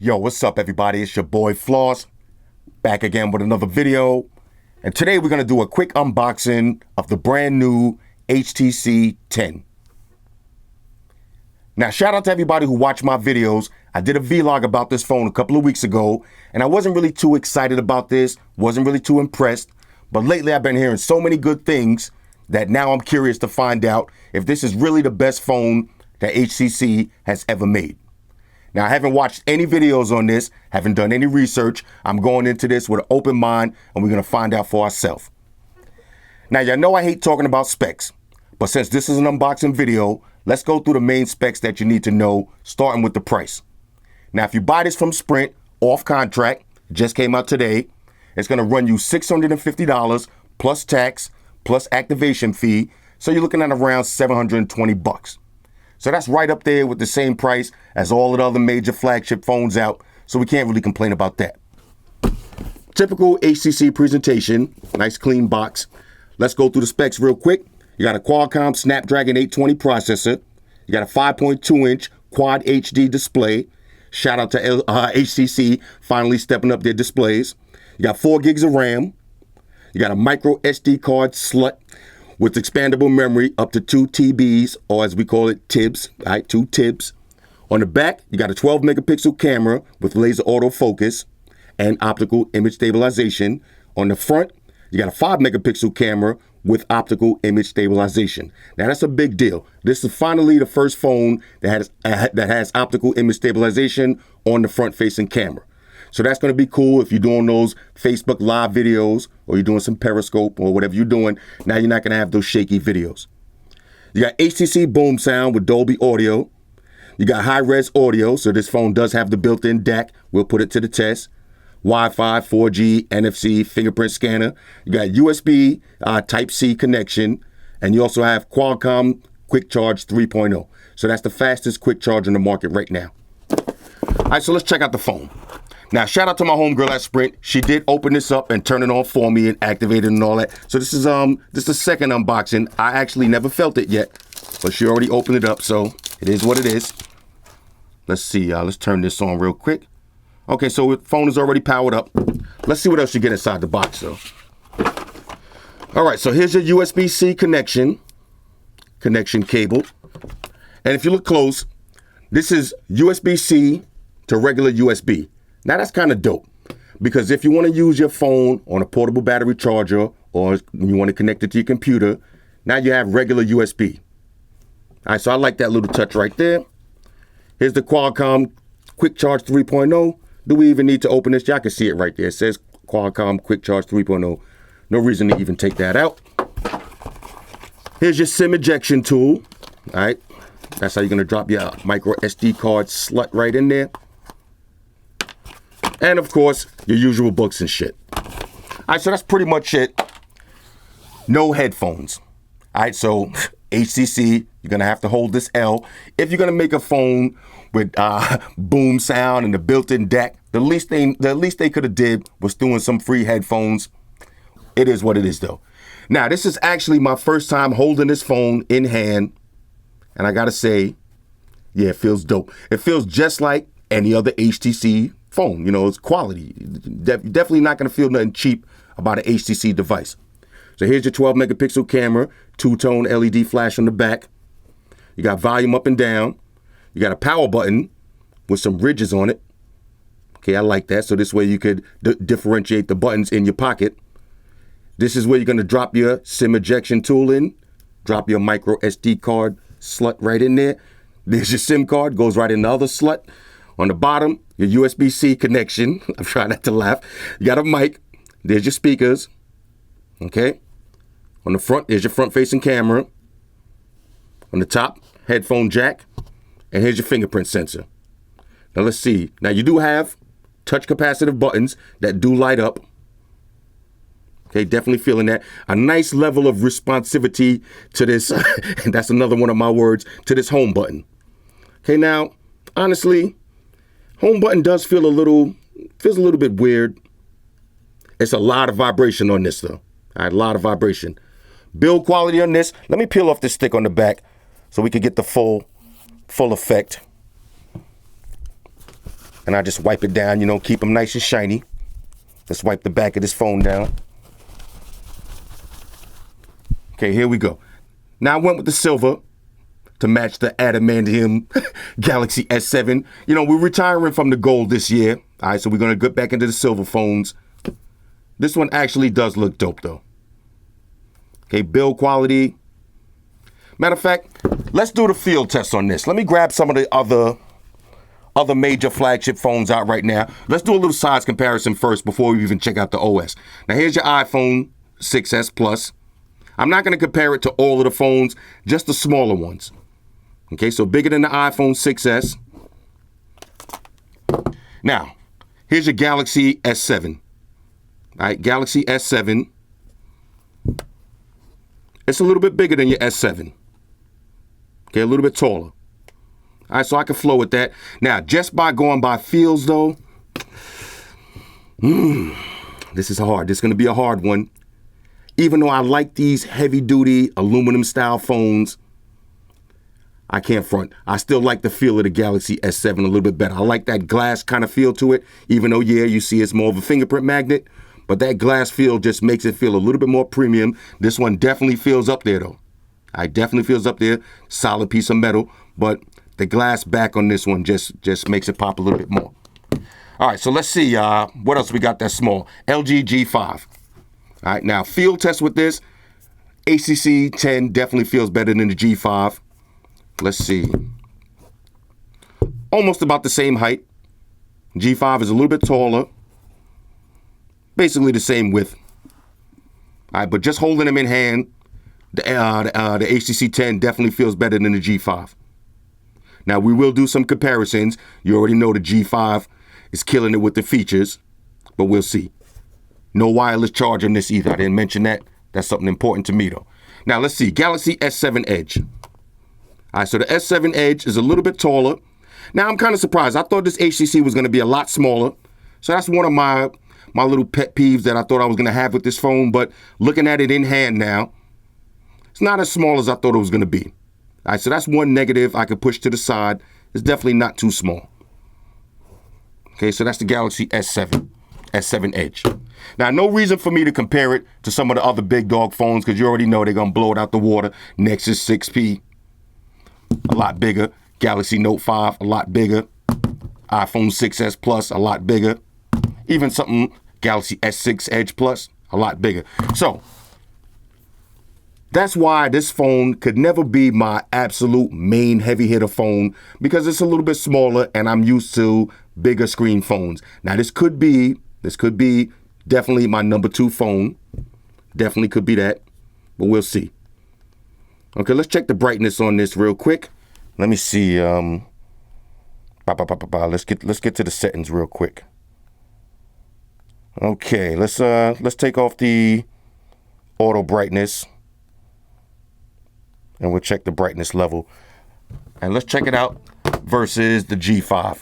Yo, what's up everybody? It's your boy Floss, back again with another video. And today we're gonna do a quick unboxing of the brand new HTC 10. Now, shout out to everybody who watched my videos. I did a vlog about this phone a couple of weeks ago, and I wasn't really too excited about this, wasn't really too impressed. But lately I've been hearing so many good things that now I'm curious to find out if this is really the best phone that HTC has ever made. Now, I haven't watched any videos on this, haven't done any research. I'm going into this with an open mind, and we're gonna find out for ourselves. Now, y'all know I hate talking about specs, but since this is an unboxing video, let's go through the main specs that you need to know, starting with the price. Now, if you buy this from Sprint, off contract, just came out today, it's gonna run you $650 plus tax, plus activation fee, so you're looking at around 720 bucks. So that's right up there with the same price as all of the other major flagship phones out, so we can't really complain about that. Typical HTC presentation, nice clean box. Let's go through the specs real quick. You got a Qualcomm Snapdragon 820 processor. You got a 5.2-inch Quad HD display. Shout out to HTC finally stepping up their displays. You got 4 gigs of RAM. You got a micro SD card slot with expandable memory up to 2 TBs, or as we call it, TIBs, all right, 2 TIBs. On the back, you got a 12 megapixel camera with laser autofocus and optical image stabilization. On the front, you got a 5 megapixel camera with optical image stabilization. Now that's a big deal. This is finally the first phone that has optical image stabilization on the front facing camera. So that's going to be cool if you're doing those Facebook Live videos or you're doing some Periscope or whatever you're doing. Now you're not going to have those shaky videos. You got HTC Boom Sound with Dolby Audio. You got high-res audio, so this phone does have the built-in DAC. We'll put it to the test. Wi-Fi, 4G, NFC, fingerprint scanner. You got USB Type-C connection. And you also have Qualcomm Quick Charge 3.0. So that's the fastest quick charge on the market right now. All right, so let's check out the phone. Now, shout out to my homegirl at Sprint. She did open this up and turn it on for me and activate it and all that. So this is the second unboxing. I actually never felt it yet, but she already opened it up, so it is what it is. Let's see, let's turn this on real quick. Okay, so the phone is already powered up. Let's see what else you get inside the box, though. All right, so here's your USB-C connection cable. And if you look close, this is USB-C to regular USB. Now that's kind of dope, because if you want to use your phone on a portable battery charger or you want to connect it to your computer, now you have regular USB. All right, so I like that little touch right there. Here's the Qualcomm Quick Charge 3.0. Do we even need to open this? Y'all can see it right there. It says Qualcomm Quick Charge 3.0. No reason to even take that out. Here's your SIM ejection tool. All right, that's how you're going to drop your micro SD card slot right in there. And of course, your usual books and shit. All right, so that's pretty much it. No headphones. All right, so HTC, you're gonna have to hold this L. If you're gonna make a phone with boom sound and the built-in DAC, the least they could have did was doing some free headphones. It is what it is, though. Now, this is actually my first time holding this phone in hand, and I gotta say, yeah, it feels dope. It feels just like any other HTC phone. You know, it's quality. Definitely not going to feel nothing cheap about an HTC device. So here's your 12 megapixel camera, 2-tone LED flash on the back. You got volume up and down. You got a power button with some ridges on it. Okay, I like that. So this way you could differentiate the buttons in your pocket. This is where you're going to drop your SIM ejection tool in. Drop your micro SD card slot right in there. There's your SIM card, goes right in the other slot. On the bottom, your USB-C connection. I'm trying not to laugh. You got a mic. There's your speakers. Okay. On the front, there's your front-facing camera. On the top, headphone jack. And here's your fingerprint sensor. Now let's see. Now you do have touch capacitive buttons that do light up. Okay, definitely feeling that. A nice level of responsivity to this, and that's another one of my words, to this home button. Okay, now, honestly, home button does feels a little bit weird. It's a lot of vibration on this, though. All right, a lot of vibration. Build quality on this. Let me peel off this stick on the back so we can get the full effect. And I just wipe it down, you know, keep them nice and shiny. Let's wipe the back of this phone down. Okay, here we go. Now I went with the silver to match the adamantium Galaxy S7. You know, we're retiring from the gold this year. All right, so we're going to get back into the silver phones. This one actually does look dope, though. Okay, build quality. Matter of fact, let's do the field test on this. Let me grab some of the other major flagship phones out right now. Let's do a little size comparison first before we even check out the OS. Now, here's your iPhone 6s Plus. I'm not going to compare it to all of the phones, just the smaller ones. Okay, so bigger than the iPhone 6s. Now, here's your Galaxy S7. All right, Galaxy S7. It's a little bit bigger than your S7. Okay, a little bit taller. All right, so I can flow with that. Now, just by going by feels, though, this is hard. This is going to be a hard one. Even though I like these heavy-duty aluminum-style phones, I can't front. I still like the feel of the Galaxy S7 a little bit better. I like that glass kind of feel to it, even though, yeah, you see it's more of a fingerprint magnet. But that glass feel just makes it feel a little bit more premium. This one definitely feels up there, though. I definitely feels up there. Solid piece of metal. But the glass back on this one just makes it pop a little bit more. All right, so let's see what else we got that's small. LG G5. All right, now field test with this. HTC 10 definitely feels better than the G5. Let's see. Almost about the same height. G5 is a little bit taller. Basically the same width. All right, but just holding them in hand, the HTC 10 definitely feels better than the G5. Now, we will do some comparisons. You already know the G5 is killing it with the features, but we'll see. No wireless charge on this either. I didn't mention that. That's something important to me, though. Now, let's see. Galaxy S7 Edge. All right, so the S7 Edge is a little bit taller. Now, I'm kind of surprised. I thought this HTC was going to be a lot smaller. So that's one of my little pet peeves that I thought I was going to have with this phone. But looking at it in hand now, it's not as small as I thought it was going to be. All right, so that's one negative I could push to the side. It's definitely not too small. Okay, so that's the Galaxy S7 Edge. Now, no reason for me to compare it to some of the other big dog phones because you already know they're going to blow it out the water. Nexus 6P, a lot bigger. Galaxy Note 5, a lot bigger. iPhone 6s Plus, a lot bigger. Even something Galaxy S6 Edge Plus, a lot bigger. So, that's why this phone could never be my absolute main heavy hitter phone because it's a little bit smaller and I'm used to bigger screen phones. Now, this could be definitely my number 2 phone. Definitely could be that, but we'll see. Okay, let's check the brightness on this real quick. Let me see. Let's get to the settings real quick. Okay, let's take off the auto brightness. And we'll check the brightness level. And let's check it out versus the G5.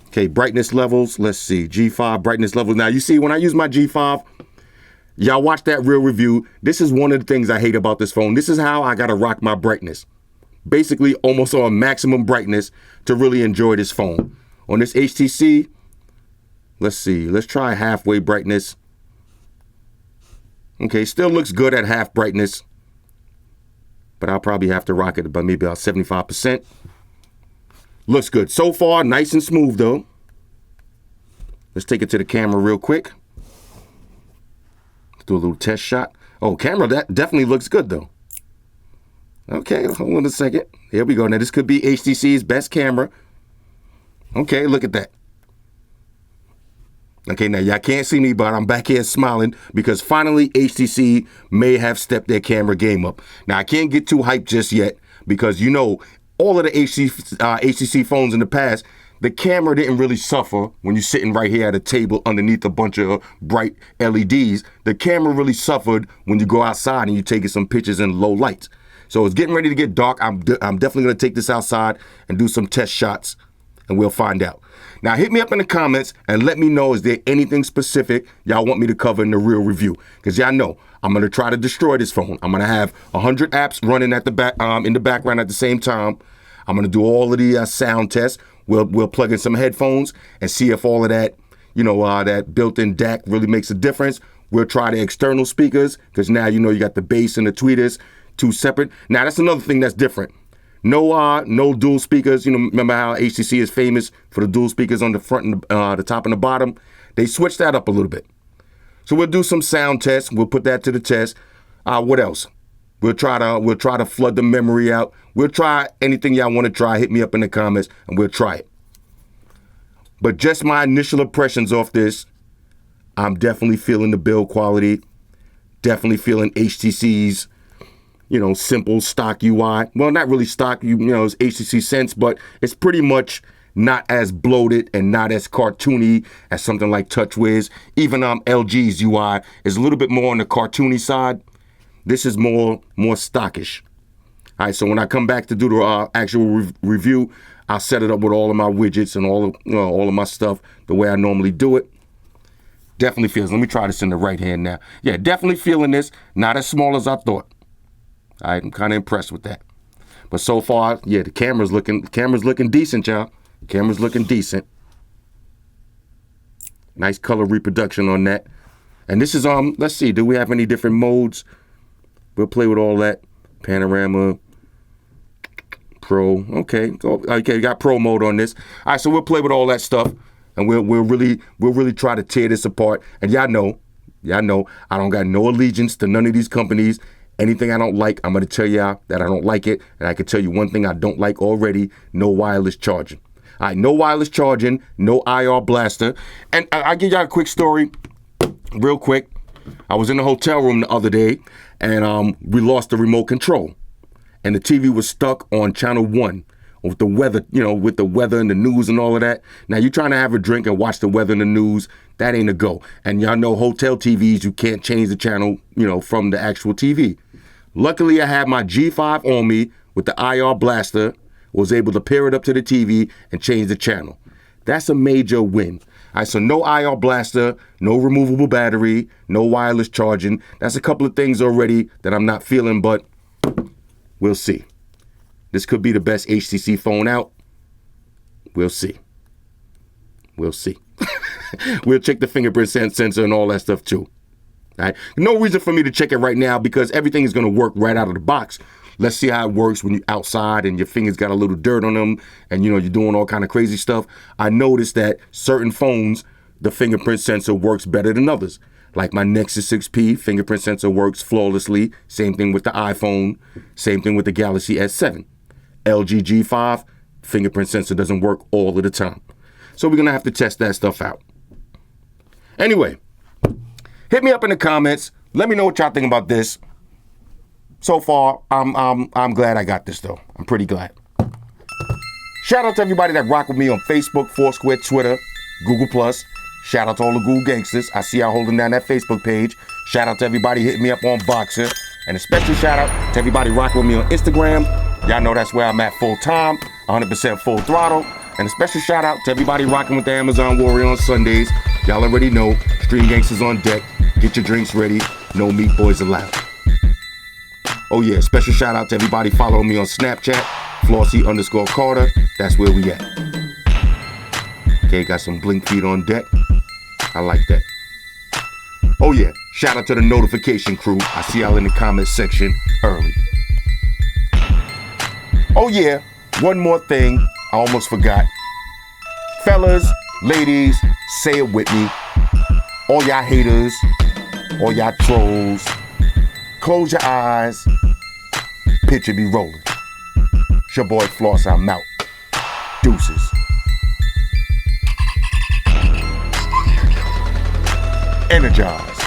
Okay, brightness levels. Let's see. G5 brightness levels. Now, you see, when I use my G5, y'all watch that real review. This is one of the things I hate about this phone. This is how I got to rock my brightness. Basically, almost on maximum brightness to really enjoy this phone. On this HTC, let's see. Let's try halfway brightness. Okay, still looks good at half brightness. But I'll probably have to rock it by maybe about 75%. Looks good. So far, nice and smooth, though. Let's take it to the camera real quick. Let's do a little test shot. Oh, camera, that definitely looks good, though. Okay, hold on a second. Here we go. Now, this could be HTC's best camera. Okay, look at that. Okay, now y'all can't see me, but I'm back here smiling because finally HTC may have stepped their camera game up. Now, I can't get too hyped just yet because, you know, all of the HTC phones in the past, the camera didn't really suffer when you're sitting right here at a table underneath a bunch of bright LEDs. The camera really suffered when you go outside and you're taking some pictures in low lights. So it's getting ready to get dark. I'm definitely going to take this outside and do some test shots, and we'll find out. Now, hit me up in the comments and let me know, is there anything specific y'all want me to cover in the real review? Because y'all know I'm going to try to destroy this phone. I'm going to have 100 apps running at the back in the background at the same time. I'm going to do all of the sound tests. We'll plug in some headphones and see if all of that, that built-in DAC really makes a difference. We'll try the external speakers because now you got the bass and the tweeters, two separate. Now that's another thing that's different. No dual speakers. Remember how HTC is famous for the dual speakers on the front and the top and the bottom? They switched that up a little bit. So we'll do some sound tests. We'll put that to the test. What else? We'll try to flood the memory out. We'll try anything y'all want to try. Hit me up in the comments and we'll try it. But just my initial impressions off this, I'm definitely feeling the build quality. Definitely feeling HTC's, simple stock UI. Well, not really stock, it's HTC Sense, but it's pretty much not as bloated and not as cartoony as something like TouchWiz. Even LG's UI is a little bit more on the cartoony side. This is more stockish. All right, so when I come back to do the actual review, I'll set it up with all of my widgets and all of my stuff the way I normally do it. Definitely feels. Let me try this in the right hand now. Yeah, definitely feeling this. Not as small as I thought. All right, I'm kind of impressed with that. But so far, yeah, the camera's looking decent, y'all. Camera's looking decent. Nice color reproduction on that. And this is let's see, do we have any different modes? We'll play with all that. Panorama, Pro. Okay, we got Pro mode on this. All right, so we'll play with all that stuff, and we'll really try to tear this apart. And y'all know, I don't got no allegiance to none of these companies. Anything I don't like, I'm gonna tell y'all that I don't like it. And I can tell you one thing I don't like already: no wireless charging. All right, no wireless charging, no IR blaster. And I'll give y'all a quick story, real quick. I was in the hotel room the other day, and we lost the remote control, and the TV was stuck on channel 1 with the weather, with the weather and the news and all of that. Now you're trying to have a drink and watch the weather and the news. That ain't a go. And y'all know hotel TVs, you can't change the channel, from the actual TV. Luckily, I had my G5 on me with the IR blaster, was able to pair it up to the TV and change the channel. That's a major win. All right, so no IR blaster, no removable battery, no wireless charging. That's a couple of things already that I'm not feeling, but we'll see. This could be the best HTC phone out. We'll see. We'll see. We'll check the fingerprint sensor and all that stuff too. All right. No reason for me to check it right now because everything is going to work right out of the box. Let's see how it works when you're outside and your fingers got a little dirt on them and you're doing all kind of crazy stuff. I noticed that certain phones, the fingerprint sensor works better than others. Like my Nexus 6P, fingerprint sensor works flawlessly. Same thing with the iPhone. Same thing with the Galaxy S7. LG G5, fingerprint sensor doesn't work all of the time. So we're going to have to test that stuff out. Anyway, hit me up in the comments. Let me know what y'all think about this. So far, I'm glad I got this though. I'm pretty glad. Shout out to everybody that rock with me on Facebook, Foursquare, Twitter, Google+. Shout out to all the Google gangsters. I see y'all holding down that Facebook page. Shout out to everybody hitting me up on Boxer. And a special shout out to everybody rocking with me on Instagram. Y'all know that's where I'm at full time, 100% full throttle. And a special shout out to everybody rocking with the Amazon Warrior on Sundays. Y'all already know, Stream Gangsters on deck. Get your drinks ready. No meat boys allowed. Oh yeah, special shout out to everybody following me on Snapchat, Flossy_Carter. That's where we at. Okay, got some blink feet on deck. I like that. Oh yeah, shout out to the notification crew. I see y'all in the comment section early. Oh yeah, one more thing I almost forgot. Fellas, ladies, say it with me. All y'all haters, all y'all trolls, close your eyes, picture be rolling. It's your boy Floss, I'm out. Deuces. Energize.